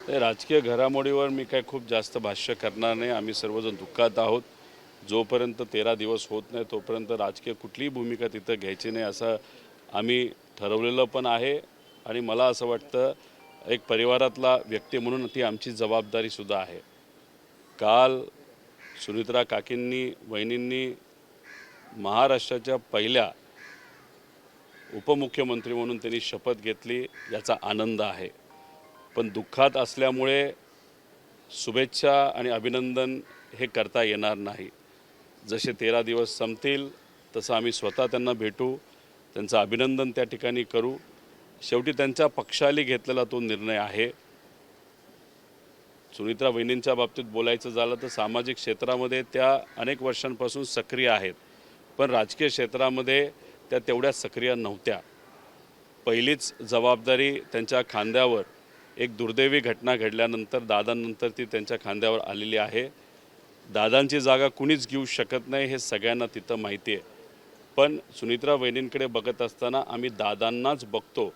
ते राजकीय घडामोडीवर मी काय खूप जास्त भाष्य करणार नाही. आम्ही सर्वजण दुःखात आहोत. जोपर्यंत 13 दिवस होत नाही तोपर्यंत राजकीय कुठलीही भूमिका तिथं घ्यायची नाही असं आम्ही ठरवलेलं पण आहे. आणि मला असं वाटतं एक परिवारातला व्यक्ती म्हणून ती आमची जबाबदारीसुद्धा आहे. काल सुनित्रा काकींनी वहिनींनी महाराष्ट्राच्या पहिल्या उपमुख्यमंत्री म्हणून त्यांनी शपथ घेतली, याचा आनंद आहे. पण दुःखात असल्यामुळे शुभेच्छा आणि अभिनंदन हे करता येणार नाही. जसे 13 दिवस संपतील तसं आम्ही स्वतः त्यांना भेटू, त्यांचं अभिनंदन त्या ठिकाणी करू. शेवटी त्यांच्या पक्षाने घेतलेला तो निर्णय आहे. सुनित्रा वहिनींच्या बाबतीत बोलायचं झालं तर सामाजिक क्षेत्रामध्ये त्या अनेक वर्षांपासून सक्रिय आहेत, पण राजकीय क्षेत्रामध्ये त्या तेवढ्या सक्रिय नव्हत्या. पहिलीच जबाबदारी त्यांच्या खांद्यावर एक दुर्दैवी घटना घडल्यानंतर दादांनंतर ती त्यांच्या खांद्यावर आलेली आहे. दादांची जागा कुणीच घेऊ शकत नाही हे सगळ्यांना तिथं माहिती आहे. पण सुनित्रा वहिनींकडे बघत असताना आम्ही दादांनाच बघतो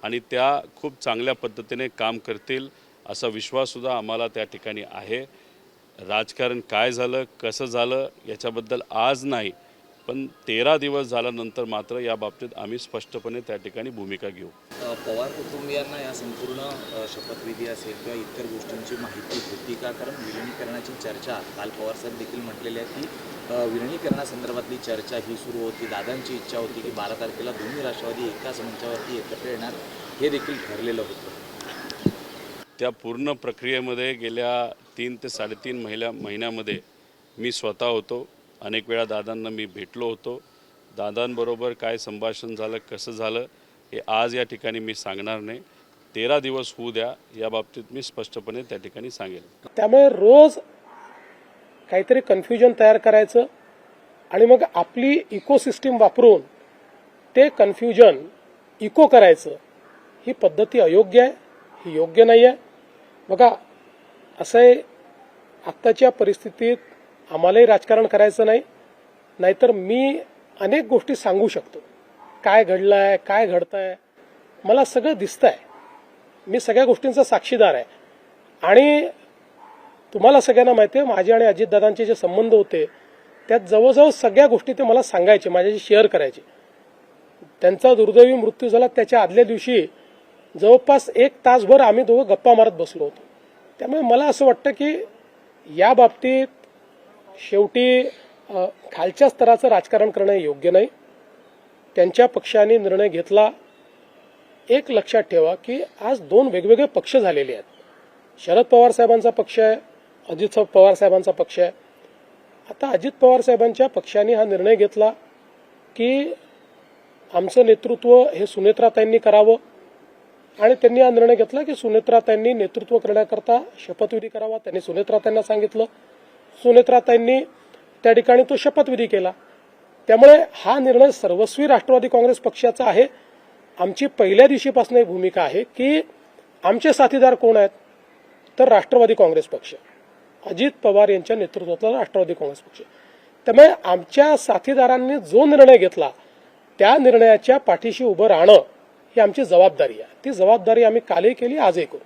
आणि त्या खूप चांगल्या पद्धतीने काम करतील असा विश्वाससुद्धा आम्हाला त्या ठिकाणी आहे. राजकारण काय झालं कसं झालं याच्याबद्दल आज नाही, पण 13 दिवस झाल्यानंतर मात्र या बाबतीत आम्ही स्पष्टपणे त्या ठिकाणी भूमिका घेऊ. पवार कुटुंबियांना या संपूर्ण शपथविधी असेल किंवा इतर गोष्टींची माहिती होती का? कारण विलिनीकरणाची चर्चा काल पवारसाहेब देखील म्हटलेले आहेत की विलिनीकरणासंदर्भातली चर्चा ही सुरू होती. दादांची इच्छा होती की 12 तारखेला दोन्ही राष्ट्रवादी एकाच मंचावरती एकत्र येणार, हे देखील ठरलेलं होतं. त्या पूर्ण प्रक्रियेमध्ये गेल्या 3 ते 3.5 महिन्यामध्ये मी स्वतः होतो. अनेक वेळा दादांना मी भेटलो होतो. दादांबरोबर काय संभाषण झालं कसं झालं हे आज या ठिकाणी मी सांगणार नाही. 13 दिवस होऊ द्या, या बाबतीत मी स्पष्टपणे त्या ठिकाणी सांगेन. त्यामुळे रोज काहीतरी कन्फ्युजन तयार करायचं आणि मग आपली इकोसिस्टीम वापरून ते कन्फ्युजन इको करायचं, ही पद्धती अयोग्य आहे, ही योग्य नाही आहे. बघा असं आहे, आत्ताच्या परिस्थितीत आम्हालाही राजकारण करायचं नाही, नाहीतर मी अनेक गोष्टी सांगू शकतो. काय घडलं आहे, काय घडतं आहे, मला सगळं दिसतं आहे. मी सगळ्या गोष्टींचा साक्षीदार आहे. आणि तुम्हाला सगळ्यांना माहिती आहे, माझे आणि अजितदादांचे जे संबंध होते त्यात जवळजवळ सगळ्या गोष्टी ते मला सांगायचे, माझ्याशी शेअर करायचे. त्यांचा दुर्दैवी मृत्यू झाला त्याच्या आदल्या दिवशी जवळपास 1 तासभर आम्ही दोघं गप्पा मारत बसलो होतो. त्यामुळे मला असं वाटतं की या बाबतीत शेवटी खालच्या स्तराचं राजकारण करणं योग्य नाही. त्यांच्या पक्षाने निर्णय घेतला. एक लक्षात ठेवा की आज 2 वेगवेगळे पक्ष झालेले आहेत. शरद पवार साहेबांचा पक्ष आहे, अजित पवार साहेबांचा पक्ष आहे. आता अजित पवार साहेबांच्या पक्षाने हा निर्णय घेतला की आमचं नेतृत्व हे सुनेत्राताईंनी करावं आणि त्यांनी हा निर्णय घेतला की सुनेत्राताईंनी नेतृत्व करण्याकरता शपथविधी करावा. त्यांनी सुनेत्राताईंना सांगितलं, सुनेत्राताईंनी त्या ठिकाणी तो शपथविधी केला. त्यामुळे हा निर्णय सर्वस्वी राष्ट्रवादी काँग्रेस पक्षाचा आहे. आमची पहिल्या दिवशीपासून एक भूमिका आहे की आमचे साथीदार कोण आहेत, तर राष्ट्रवादी काँग्रेस पक्ष, अजित पवार यांच्या नेतृत्वातला राष्ट्रवादी काँग्रेस पक्ष. त्यामुळे आमच्या साथीदारांनी जो निर्णय घेतला त्या निर्णयाच्या पाठीशी उभं राहणं ही आमची जबाबदारी आहे. ती जबाबदारी आम्ही कालही केली, आजही करू.